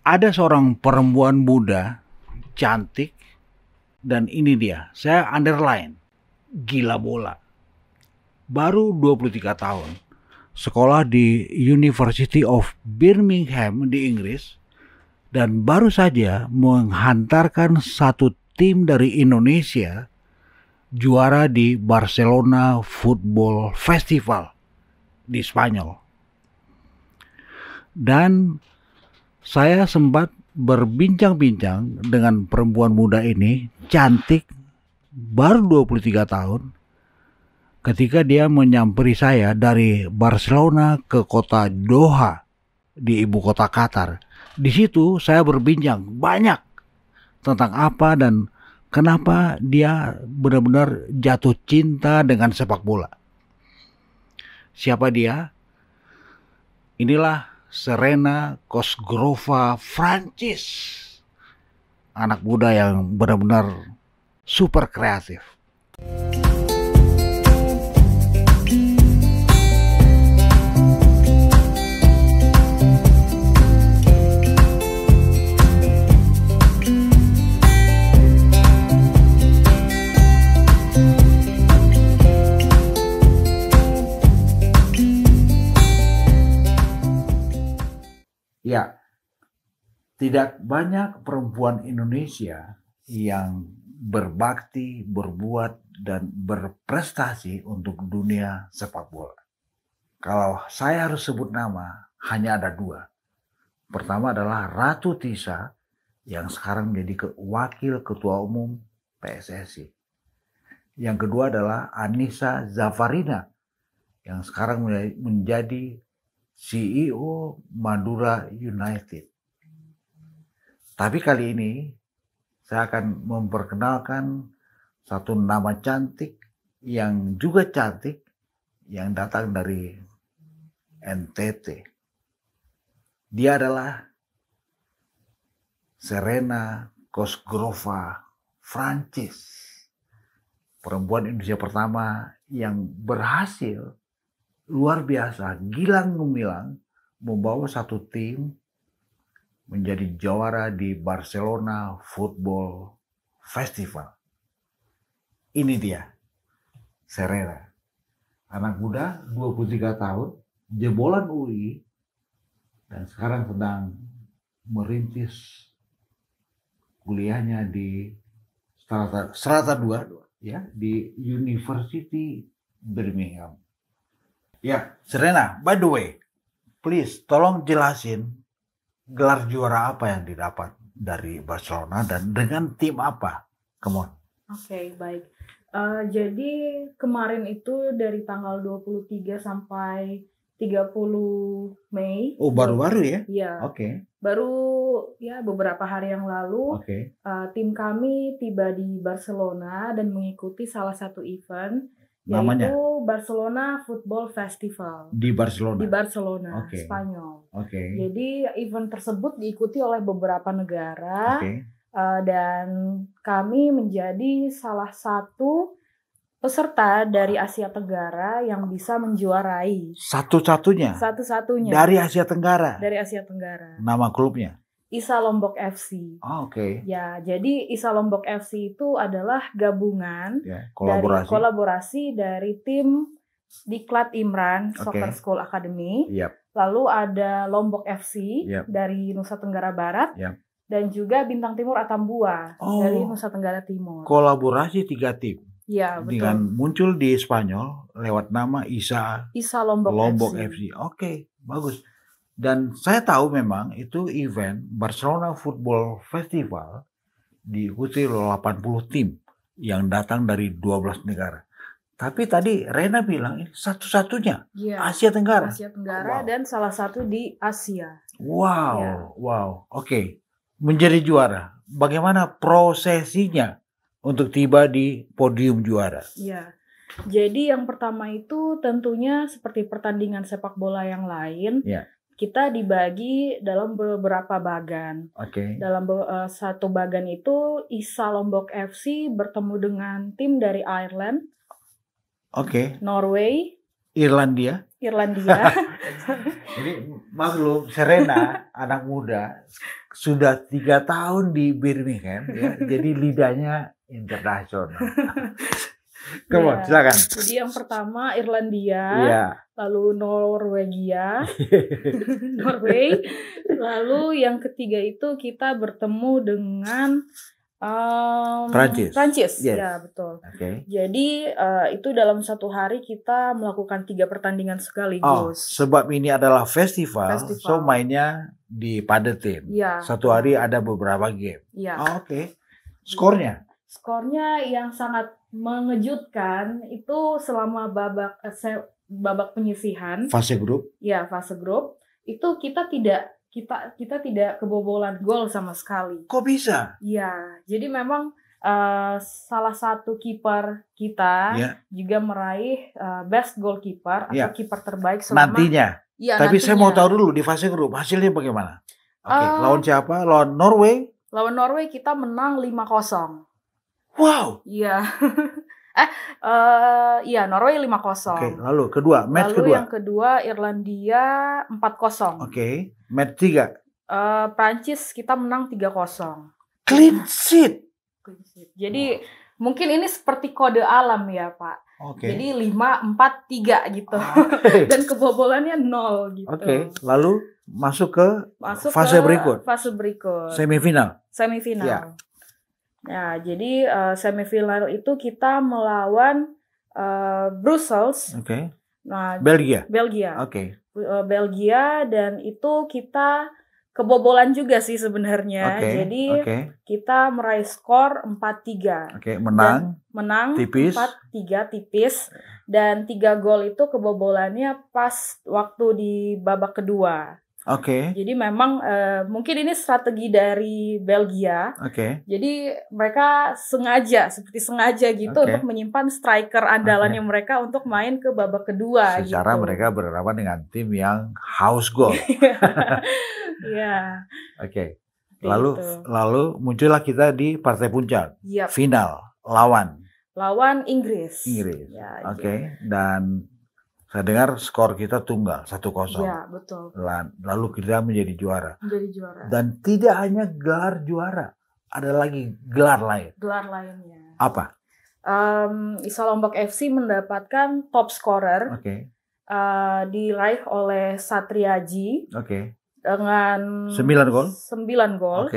Ada seorang perempuan muda, cantik, dan ini dia, saya underline, gila bola. Baru 23 tahun, sekolah di University of Birmingham di Inggris, dan baru saja menghantarkan satu tim dari Indonesia juara di Barcelona Football Festival di Spanyol. Dan saya sempat berbincang-bincang dengan perempuan muda ini, cantik, baru 23 tahun, ketika dia menyamperi saya dari Barcelona ke kota Doha di ibu kota Qatar. Di situ saya berbincang banyak tentang apa dan kenapa dia benar-benar jatuh cinta dengan sepak bola. Siapa dia? Inilah Serena Cosgrova Francis, anak muda yang benar-benar super kreatif. Ya, tidak banyak perempuan Indonesia yang berbakti, berbuat, dan berprestasi untuk dunia sepak bola. Kalau saya harus sebut nama, hanya ada dua. Pertama adalah Ratu Tisa, yang sekarang menjadi wakil ketua umum PSSI. Yang kedua adalah Anissa Zafarina, yang sekarang menjadi CEO Madura United. Tapi kali ini saya akan memperkenalkan satu nama cantik yang juga cantik yang datang dari NTT. Dia adalah Serena Cosgrova Francis, perempuan Indonesia pertama yang berhasil luar biasa, gilang gemilang membawa satu tim menjadi juara di Barcelona Football Festival. Ini dia, Serena. Anak muda, 23 tahun, jebolan UI, dan sekarang sedang merintis kuliahnya di Strata 2 ya, di University Birmingham. Ya, Serena, by the way, please tolong jelasin gelar juara apa yang didapat dari Barcelona dan dengan tim apa? Come on. Oke, baik. Jadi kemarin itu dari tanggal 23 sampai 30 Mei. Oh, baru-baru ya? Iya. Oke. Baru ya beberapa hari yang lalu. Oke. Tim kami tiba di Barcelona dan mengikuti salah satu event. Namanya? Yaitu Barcelona Football Festival. Di Barcelona? Di Barcelona, Okay. Spanyol. Oke. Jadi event tersebut diikuti oleh beberapa negara. Oke. Dan kami menjadi salah satu peserta dari Asia Tenggara yang bisa menjuarai. Satu-satunya? Satu-satunya. Dari Asia Tenggara? Dari Asia Tenggara. Nama klubnya? ISA Lombok FC. Oke. Ya, jadi ISA Lombok FC itu adalah gabungan kolaborasi dari tim Diklat Imran Soccer School Academy. Yep. Lalu ada Lombok FC dari Nusa Tenggara Barat. Yep. Dan juga Bintang Timur Atambua dari Nusa Tenggara Timur. Kolaborasi 3 tim. Iya, betul. Dengan muncul di Spanyol lewat nama ISA Lombok FC. Oke, bagus. Dan saya tahu memang itu event Barcelona Football Festival diikuti oleh 80 tim yang datang dari 12 negara. Tapi tadi Rena bilang ini satu-satunya Asia Tenggara. Asia Tenggara dan salah satu di Asia. Wow. Oke. Menjadi juara. Bagaimana prosesinya untuk tiba di podium juara? Iya. Jadi yang pertama itu tentunya seperti pertandingan sepak bola yang lain. Kita dibagi dalam beberapa bagan. Dalam satu bagan itu ISA Lombok FC bertemu dengan tim dari Ireland, Norway, Irlandia. Irlandia. Jadi maklum Serena anak muda sudah 3 tahun di Birmingham, ya, jadi lidahnya internasional. Come on, silakan. Jadi yang pertama Irlandia, lalu Norwegia, Norway, lalu yang ketiga itu kita bertemu dengan Prancis, ya betul. Jadi itu dalam satu hari kita melakukan 3 pertandingan sekaligus. Sebab ini adalah festival. So mainnya dipadetin. Satu hari ada beberapa game. Skornya? Skornya yang sangat mengejutkan itu selama babak penyisihan. Fase grup? Ya, fase grup. Itu kita tidak kebobolan gol sama sekali. Kok bisa? Ya, jadi memang salah satu kiper kita juga meraih best goalkeeper atau kiper terbaik selama nantinya. Tapi saya mau tahu dulu di fase grup hasilnya bagaimana? Lawan siapa? Lawan Norway? Lawan Norway kita menang 5-0. Wow. Iya. Norway 5-0. Lalu kedua, match kedua. Lalu yang kedua Irlandia 4-0. Match 3. Prancis kita menang 3-0. Clean sheet. Jadi mungkin ini seperti kode alam ya, Pak. Jadi 5-4-3 gitu. Dan kebobolannya 0 gitu. Lalu masuk ke fase berikut. Semifinal. Ya, jadi semifinal itu kita melawan Brussels. Nah, Belgia. Belgia, dan itu kita kebobolan juga sih sebenarnya. Jadi kita meraih skor 4-3. Menang tipis. 4-3 tipis, dan 3 gol itu kebobolannya pas waktu di babak kedua. Jadi memang mungkin ini strategi dari Belgia. Jadi mereka seperti sengaja gitu untuk menyimpan striker andalannya mereka untuk main ke babak kedua. Secara mereka berhadapan dengan tim yang haus gol. Lalu muncullah kita di partai puncak. Final lawan Inggris. Dan saya dengar skor kita tunggal 1-0. Ya, betul. Lalu kita menjadi juara. Dan tidak hanya gelar juara, ada lagi gelar lain. Gelar lainnya. Apa? ISA Lombok FC mendapatkan top scorer. Diraih oleh Satriaji. Dengan 9 gol.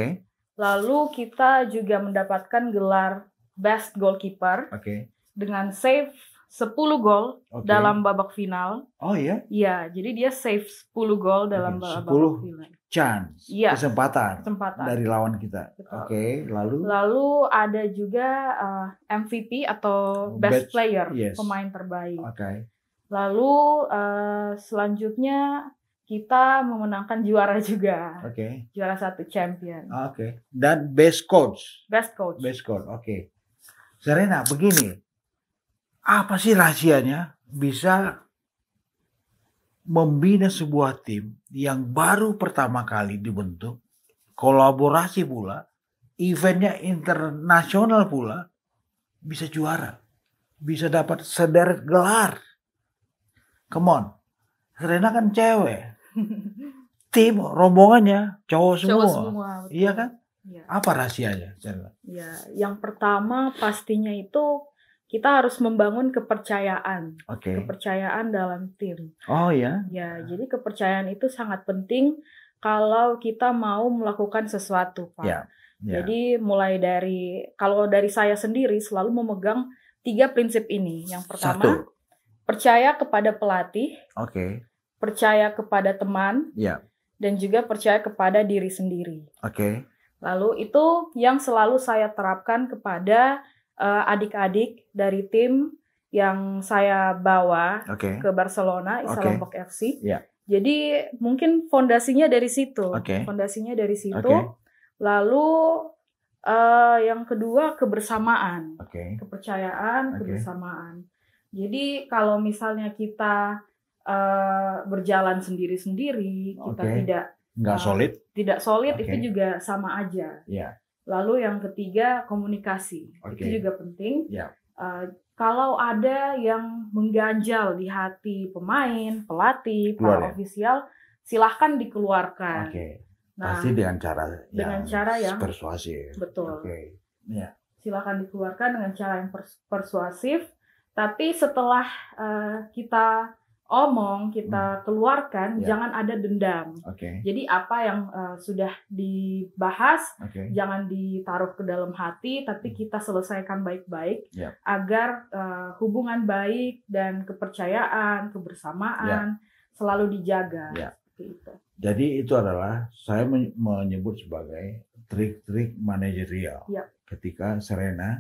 Lalu kita juga mendapatkan gelar best goalkeeper. Dengan save 10 gol dalam babak final. Oh iya? Iya, jadi dia save 10 gol dalam babak final. Chance, kesempatan dari lawan kita. Lalu ada juga MVP atau best player, pemain terbaik. Lalu selanjutnya kita memenangkan juara juga. Juara 1 champion. Dan best coach. Oke. Serena, begini. Apa sih rahasianya bisa membina sebuah tim yang baru pertama kali dibentuk, kolaborasi pula, eventnya internasional pula, bisa juara, bisa dapat sederet gelar. Come on, Serena kan cewek, tim rombongannya cowok semua. Iya kan? Apa rahasianya, Serena? Yang pertama pastinya itu kita harus membangun kepercayaan, kepercayaan dalam tim. Ya, jadi kepercayaan itu sangat penting kalau kita mau melakukan sesuatu, Pak. Jadi mulai kalau dari saya sendiri selalu memegang 3 prinsip ini. Yang pertama, percaya kepada pelatih, percaya kepada teman, dan juga percaya kepada diri sendiri. Lalu itu yang selalu saya terapkan kepada adik-adik dari tim yang saya bawa ke Barcelona, ISA Lombok FC. Jadi mungkin fondasinya dari situ. Lalu yang kedua kebersamaan, kepercayaan, kebersamaan. Jadi kalau misalnya kita berjalan sendiri-sendiri, kita tidak solid, itu juga sama aja. Lalu yang ketiga komunikasi, itu juga penting. Kalau ada yang mengganjal di hati pemain, pelatih, para ofisial, silahkan dikeluarkan. Nah, pasti dengan cara yang persuasif. Betul. Ya. Silakan dikeluarkan dengan cara yang persuasif. Tapi setelah kita omong, kita keluarkan, jangan ada dendam. Jadi apa yang sudah dibahas, jangan ditaruh ke dalam hati, tapi kita selesaikan baik-baik agar hubungan baik dan kepercayaan, kebersamaan selalu dijaga. Seperti itu. Jadi itu adalah saya menyebut sebagai trik-trik manajerial. Ketika Serena,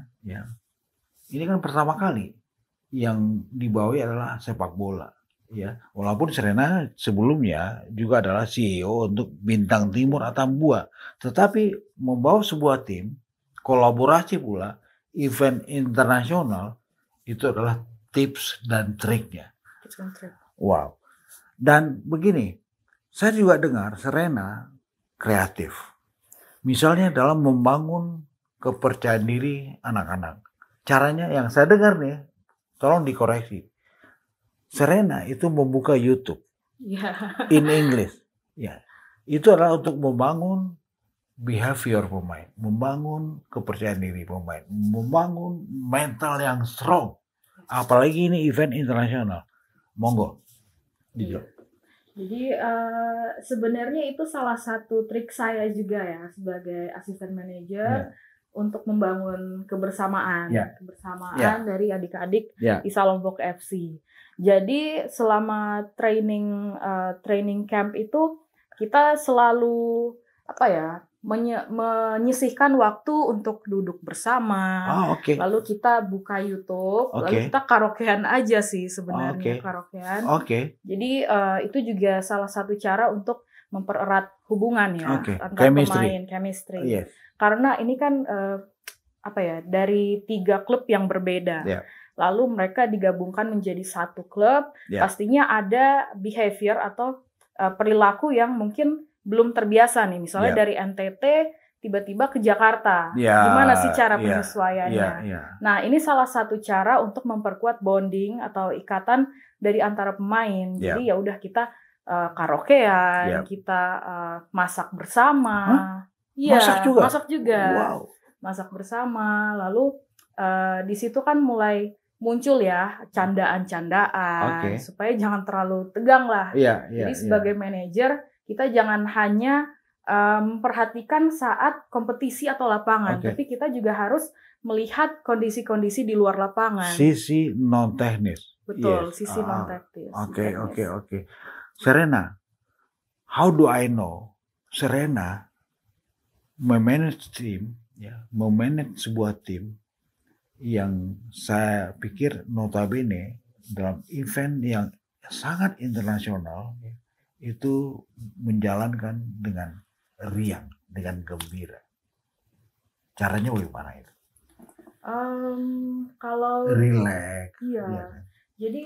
ini kan pertama kali yang dibawahi adalah sepak bola. Walaupun Serena sebelumnya juga adalah CEO untuk Bintang Timur Atambua, tetapi membawa sebuah tim kolaborasi pula event internasional itu adalah tips dan triknya. Wow. Dan begini, saya juga dengar Serena kreatif. Misalnya dalam membangun kepercayaan diri anak-anak. Caranya yang saya dengar nih, tolong dikoreksi. Serena itu membuka YouTube in English. Itu adalah untuk membangun behavior pemain, membangun kepercayaan diri pemain, membangun mental yang strong. Apalagi ini event internasional. Monggo. Jadi sebenarnya itu salah satu trik saya juga ya sebagai asisten manajer. Untuk membangun kebersamaan dari adik-adik di Salombok FC. Jadi selama training camp itu kita selalu menyisihkan waktu untuk duduk bersama. Lalu kita buka YouTube, lalu kita karaokean aja sih sebenarnya karaokean. Jadi itu juga salah satu cara untuk mempererat hubungan antar pemain, chemistry. Karena ini kan dari 3 klub yang berbeda. Lalu mereka digabungkan menjadi satu klub. Pastinya ada behavior atau perilaku yang mungkin belum terbiasa nih. Misalnya dari NTT tiba-tiba ke Jakarta. Gimana sih cara penyesuaiannya? Nah, ini salah satu cara untuk memperkuat bonding atau ikatan dari antara pemain. Jadi ya udah kita karaokean, kita masak bersama. Masak juga. Wow. Masak bersama. Lalu di situ kan mulai muncul candaan-candaan supaya jangan terlalu tegang lah. Jadi sebagai manajer kita jangan hanya memperhatikan saat kompetisi atau lapangan, tapi kita juga harus melihat kondisi-kondisi di luar lapangan. Sisi non teknis. Betul, sisi non teknis. Oke. Serena, how do I know Serena memanage tim, memanage sebuah tim yang saya pikir notabene dalam event yang sangat internasional itu menjalankan dengan riang, dengan gembira. Caranya bagaimana itu? Kalau relax. Jadi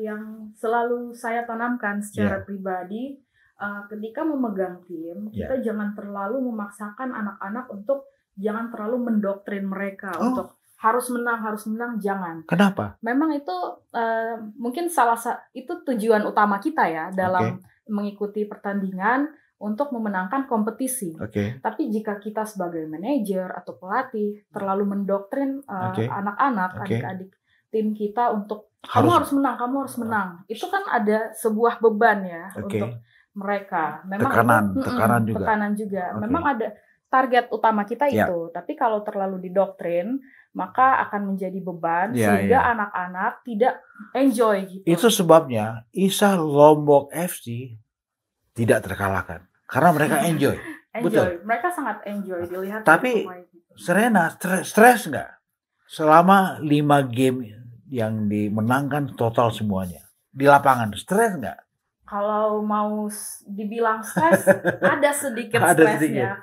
yang selalu saya tanamkan secara pribadi, ketika memegang tim, kita jangan terlalu memaksakan anak-anak untuk jangan terlalu mendoktrin mereka untuk harus menang, jangan. Kenapa? Memang itu mungkin itu tujuan utama kita ya dalam mengikuti pertandingan untuk memenangkan kompetisi. Tapi jika kita sebagai manajer atau pelatih terlalu mendoktrin anak-anak, adik-adik tim kita untuk kamu harus menang, itu kan ada sebuah beban ya untuk mereka. Memang tekanan juga. Memang ada target utama kita itu. Tapi kalau terlalu didoktrin, maka akan menjadi beban sehingga anak-anak tidak enjoy gitu. Itu sebabnya ISA Lombok FC tidak terkalahkan karena mereka enjoy. Betul. Mereka sangat enjoy dilihat. Tapi Serena stres nggak selama 5 game yang dimenangkan total semuanya di lapangan? Stres nggak? Kalau mau dibilang stres, ada sedikit stresnya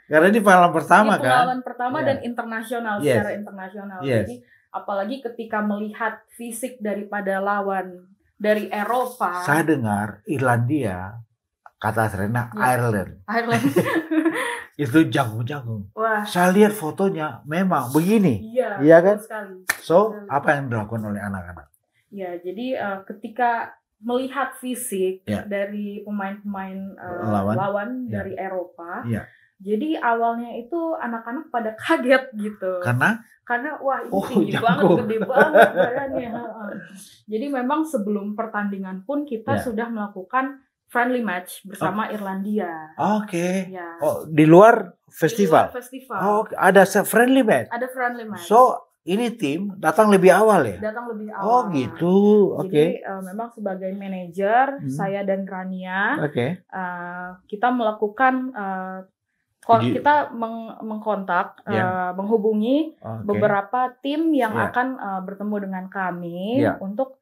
karena ini pengalaman pertama dan internasional secara internasional. Jadi apalagi ketika melihat fisik daripada lawan dari Eropa. Saya dengar Irlandia, kata Serena Ireland. Itu jagung-jagung. Saya lihat fotonya memang begini. Iya kan? Sekali. So, apa yang dilakukan oleh anak-anak? Ya, jadi ketika melihat fisik dari pemain-pemain lawan dari Eropa. Jadi awalnya itu anak-anak pada kaget gitu. Karena wah ini tinggi banget, gede banget badannya. Jadi memang sebelum pertandingan pun kita sudah melakukan friendly match bersama Irlandia. Ya. Oh, di luar festival. Di luar festival. Oh, ada friendly match. Ada friendly match. So ini tim datang lebih awal ya? Datang lebih awal. Oh gitu, Jadi memang sebagai manajer, saya dan Grania, kita melakukan, kita mengkontak, menghubungi beberapa tim yang akan bertemu dengan kami untuk,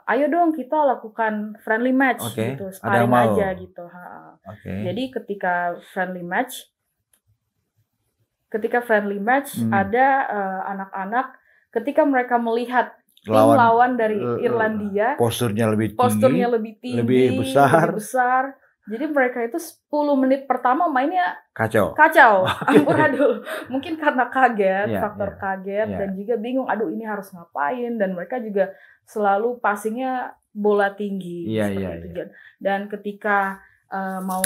ayo dong kita lakukan friendly match gitu, sparring aja gitu. Jadi ketika friendly match ada anak-anak ketika mereka melihat tim lawan dari Irlandia posturnya lebih tinggi, lebih besar. Jadi mereka itu 10 menit pertama mainnya kacau. Amburadul. Mungkin karena kaget, faktor kaget dan juga bingung, aduh ini harus ngapain, dan mereka juga selalu passingnya bola tinggi itu. Dan ketika mau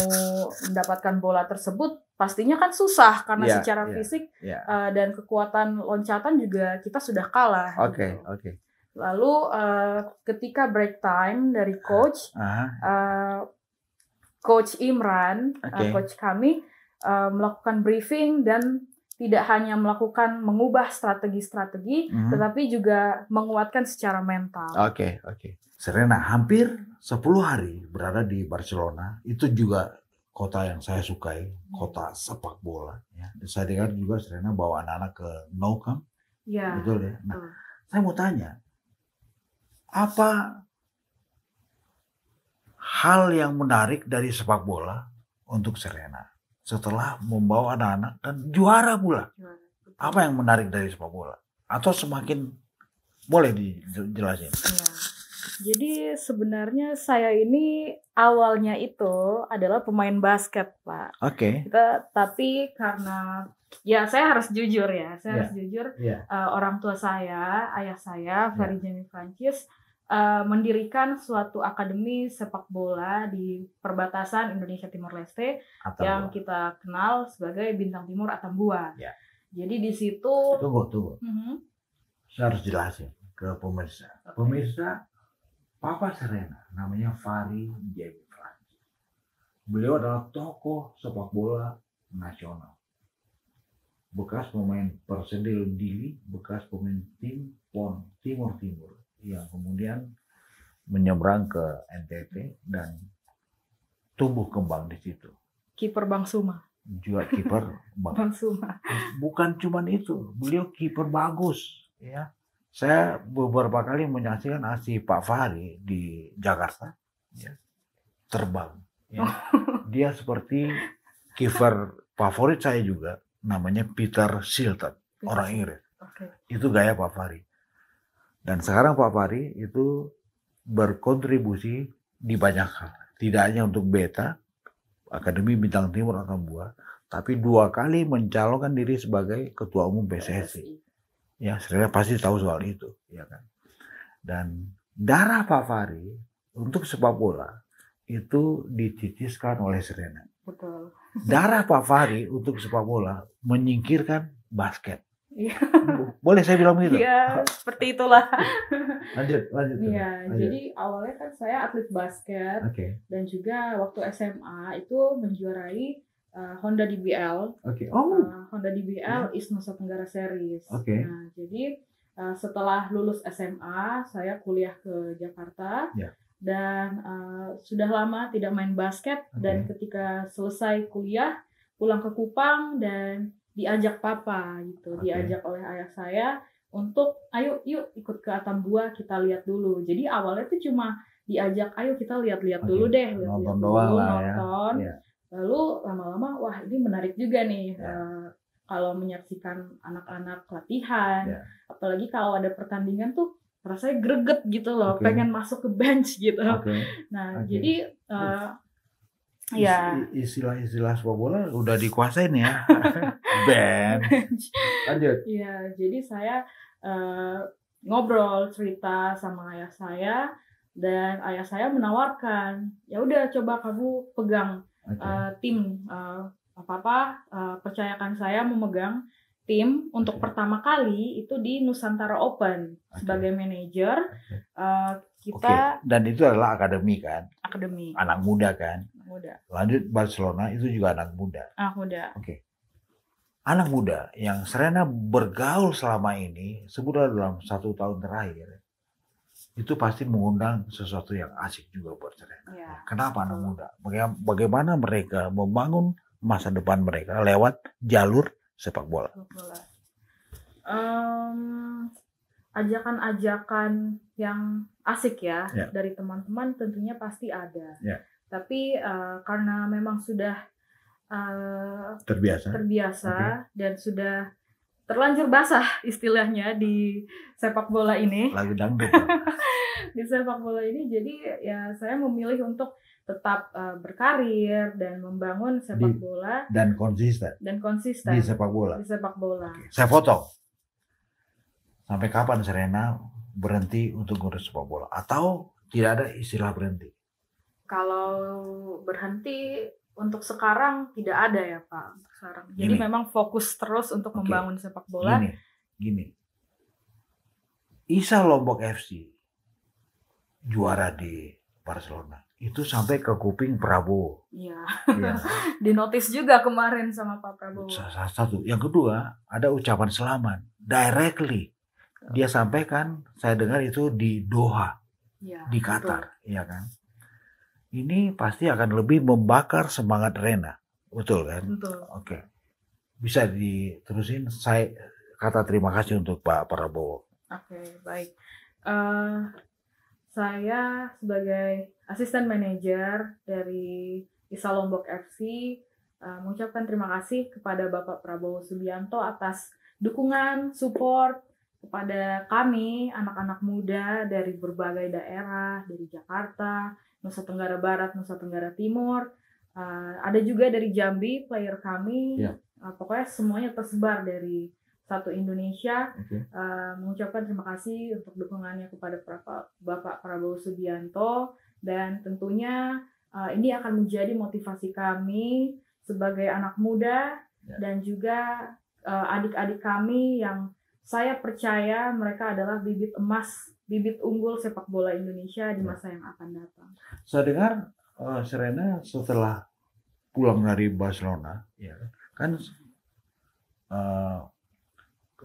mendapatkan bola tersebut pastinya kan susah karena secara fisik dan kekuatan loncatan juga kita sudah kalah. Lalu ketika break time dari coach, Coach Imran, coach kami melakukan briefing dan tidak hanya mengubah strategi-strategi, tetapi juga menguatkan secara mental. Serena hampir 10 hari berada di Barcelona, itu juga kota yang saya sukai, kota sepak bola. Ya. Saya dengar juga Serena bawa anak-anak ke Nou Camp, betul ya. Nah, saya mau tanya, apa hal yang menarik dari sepak bola untuk Serena setelah membawa anak-anak dan juara pula? Apa yang menarik dari sepak bola? Atau semakin boleh dijelasin? Jadi sebenarnya saya ini awalnya itu adalah pemain basket, Pak. Tapi karena saya harus jujur orang tua saya, ayah saya, Ferry Jamie Francis, mendirikan suatu akademi sepak bola di perbatasan Indonesia Timor Leste yang kita kenal sebagai Bintang Timur Atambua. Jadi di situ tunggu. Saya harus jelasin ke pemirsa. Papa Serena namanya Ferry Jamie Francis. Beliau adalah tokoh sepak bola nasional. Bekas pemain Persedil Dili, bekas pemain tim PON Timur yang kemudian menyeberang ke NTT dan tumbuh kembang di situ. Kiper Bang Suma. Juga kiper Bang Suma. Bukan cuma itu, beliau kiper bagus ya. Saya beberapa kali menyaksikan aksi Pak Fahri di Jakarta, terbang. Dia seperti kiper favorit saya juga, namanya Peter Shilton, orang Inggris. Itu gaya Pak Fahri. Dan sekarang Pak Fahri itu berkontribusi di banyak hal. Tidak hanya untuk Beta, Akademi Bintang Timur Atambua, tapi 2 kali mencalonkan diri sebagai Ketua Umum PSSI. Ya, Serena pasti tahu soal itu, ya kan. Dan darah Pak Fahri untuk sepak bola itu dititiskan oleh Serena. Betul. Darah Pak Fahri untuk sepak bola menyingkirkan basket. Boleh saya bilang begitu? Iya, seperti itulah. Lanjut. Iya, jadi awalnya kan saya atlet basket dan juga waktu SMA itu menjuarai Honda DBL. Honda DBL East Nusa Tenggara Series. Nah, jadi setelah lulus SMA, saya kuliah ke Jakarta dan sudah lama tidak main basket. Dan ketika selesai kuliah, pulang ke Kupang dan diajak papa gitu, diajak oleh ayah saya untuk ayo yuk ikut ke Atambua, kita lihat dulu. Jadi awalnya itu cuma diajak, ayo kita lihat-lihat dulu deh, nonton. Lalu lama-lama, wah ini menarik juga nih kalau menyaksikan anak-anak latihan, apalagi kalau ada pertandingan tuh rasanya greget gitu loh, pengen masuk ke bench gitu. Nah jadi istilah-istilah sepak bola udah dikuasain ya. Bench. Lanjut. Iya, jadi saya ngobrol cerita sama ayah saya. Dan ayah saya menawarkan, ya udah coba kamu pegang tim, percayakan saya memegang tim untuk pertama kali itu di Nusantara Open sebagai manajer. Kita dan itu adalah akademi kan? Akademi. Anak muda kan? Muda. Lanjut Barcelona itu juga anak muda. Anak muda. Anak muda yang Serena bergaul selama ini, sebutlah dalam 1 tahun terakhir, itu pasti mengundang sesuatu yang asik juga buat Serena. Ya, kenapa anak muda? Bagaimana mereka membangun masa depan mereka lewat jalur sepak bola? Ajakan-ajakan yang asik ya dari teman-teman tentunya pasti ada. Tapi karena memang sudah terbiasa dan sudah terlanjur basah istilahnya di sepak bola ini. Lagu dangdut. Di sepak bola ini, jadi ya saya memilih untuk tetap berkarir dan membangun sepak bola dan konsisten di sepak bola. Saya potong. Sampai kapan Serena berhenti untuk ngurus sepak bola? Atau tidak ada istilah berhenti? Kalau berhenti untuk sekarang tidak ada ya Pak. Sekarang. Jadi memang fokus terus untuk membangun sepak bola. Gini. Isa Lombok FC juara di Barcelona. Itu sampai ke kuping Prabowo. Iya. Dinotis juga kemarin sama Pak Prabowo. Salah satu. Yang kedua, ada ucapan selamat. Directly. Dia sampaikan, saya dengar itu di Doha. Di Qatar. Iya kan? Ini pasti akan lebih membakar semangat Rena. Betul kan? Betul. Bisa diterusin. Saya kata terima kasih untuk Pak Prabowo. Baik. Saya sebagai asisten manajer dari ISA Lombok FC mengucapkan terima kasih kepada Bapak Prabowo Subianto atas dukungan, support kepada kami, anak-anak muda dari berbagai daerah, dari Jakarta, Nusa Tenggara Barat, Nusa Tenggara Timur, ada juga dari Jambi player kami, pokoknya semuanya tersebar dari satu Indonesia. Mengucapkan terima kasih untuk dukungannya kepada Bapak Prabowo Subianto, dan tentunya ini akan menjadi motivasi kami sebagai anak muda dan juga adik-adik kami yang saya percaya mereka adalah bibit emas, bibit unggul sepak bola Indonesia di masa yang akan datang. Saya dengar Serena setelah pulang dari Barcelona, kan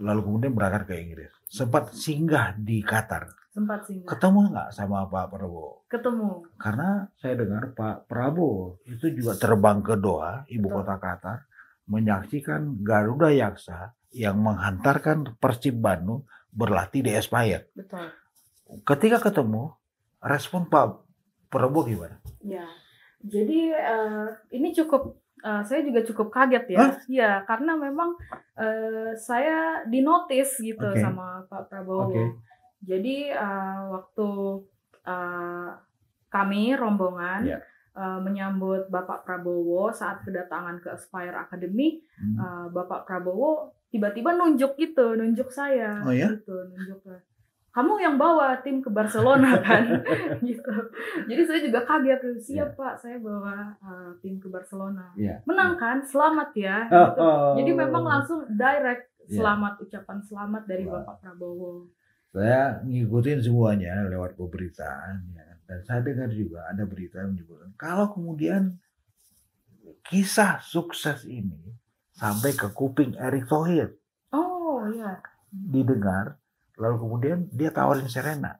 lalu kemudian berangkat ke Inggris. Sempat singgah di Qatar. Ketemu nggak sama Pak Prabowo? Ketemu. Karena saya dengar Pak Prabowo itu juga terbang ke Doha, ibu kota Qatar, menyaksikan Garuda Yaksa yang menghantarkan Persib Bandung berlatih di Aspire. Betul. Ketika ketemu, respon Pak Prabowo gimana? Ya, jadi ini saya juga cukup kaget ya. Iya, karena memang saya dinotis gitu sama Pak Prabowo. Jadi waktu kami rombongan menyambut Bapak Prabowo saat kedatangan ke Aspire Academy, Bapak Prabowo tiba-tiba nunjuk saya, nunjuk kamu yang bawa tim ke Barcelona kan, gitu. Jadi saya juga kaget, siap Pak, saya bawa tim ke Barcelona. Menang kan, selamat ya. Gitu. Jadi memang langsung direct ucapan selamat dari Bapak Prabowo. Saya ngikutin semuanya lewat pemberitaan, dan saya dengar juga ada berita yang menyebutkan kalau kemudian kisah sukses ini sampai ke kuping Erick Thohir. Didengar. Lalu kemudian dia tawarin Serena,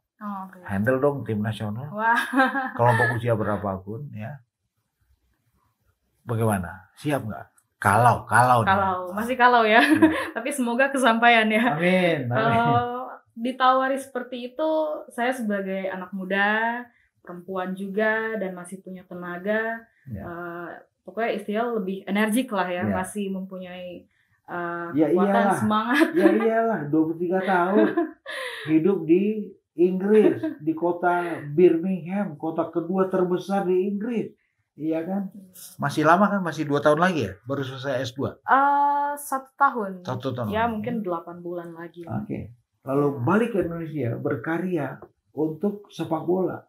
handle dong tim nasional, kelompok usia berapapun ya. Bagaimana? Siap nggak? Kalau masih kalau ya. Tapi semoga kesampaian ya. Amin. Kalau ditawari seperti itu, saya sebagai anak muda, perempuan juga dan masih punya tenaga, pokoknya istilah lebih energik lah ya, masih mempunyai kekuatan, semangat. Ya iyalah, 23 tahun hidup di Inggris, di kota Birmingham, kota kedua terbesar di Inggris. Iya kan? Masih lama kan? Masih 2 tahun lagi ya? Baru selesai S2? 1 tahun. 1 tahun. Ya mungkin 8 bulan lagi. Lalu balik ke Indonesia, berkarya untuk sepak bola.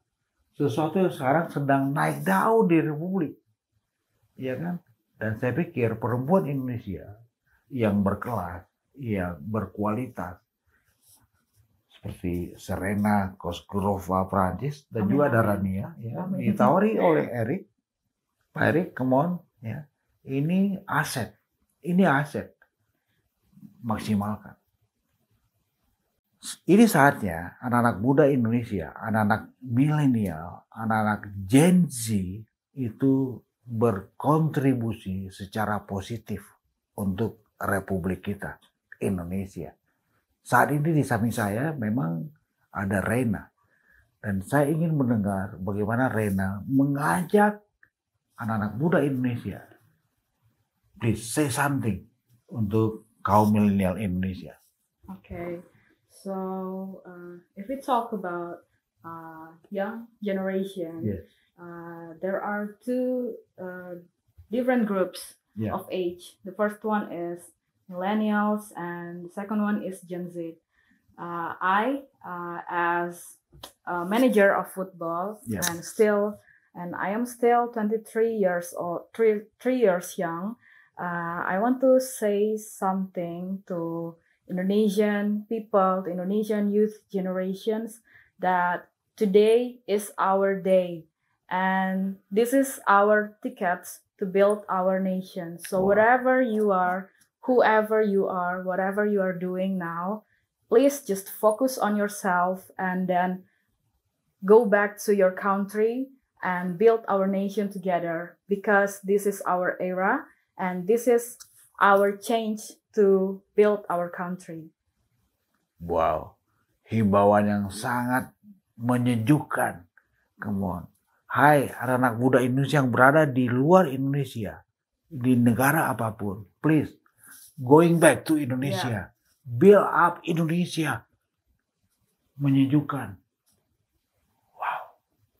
sesuatu yang sekarang sedang naik daun di Republik, ya kan? Dan saya pikir perempuan Indonesia yang berkelas, yang berkualitas, seperti Serena Koskurova Prancis dan juga ada Rania, ya, ditawari oleh Pak Erik, come on, ya, ini aset, maksimalkan. Ini saatnya anak-anak muda Indonesia, anak-anak milenial, anak-anak Gen Z itu berkontribusi secara positif untuk Republik kita, Indonesia. Saat ini di samping saya memang ada Rena. Dan saya ingin mendengar bagaimana Rena mengajak anak-anak muda Indonesia. Please say something untuk kaum milenial Indonesia. Okay. So, if we talk about young generation, yes. There are two different groups yeah. of age. The first one is millennials, and the second one is Gen Z. I, as a manager of football, yeah. and I am still 23 years old, 3 years young. I want to say something to Indonesian people, the Indonesian youth generations, that today is our day, and this is our tickets to build our nation. So wherever you are, whoever you are, whatever you are doing now, please just focus on yourself and then go back to your country and build our nation together, because this is our era and this is our change to build our country. Wow, himbauan yang sangat menyejukkan. Come on. Hai anak-anak muda Indonesia yang berada di luar Indonesia, di negara apapun, please, going back to Indonesia, build up Indonesia. Menyejukkan.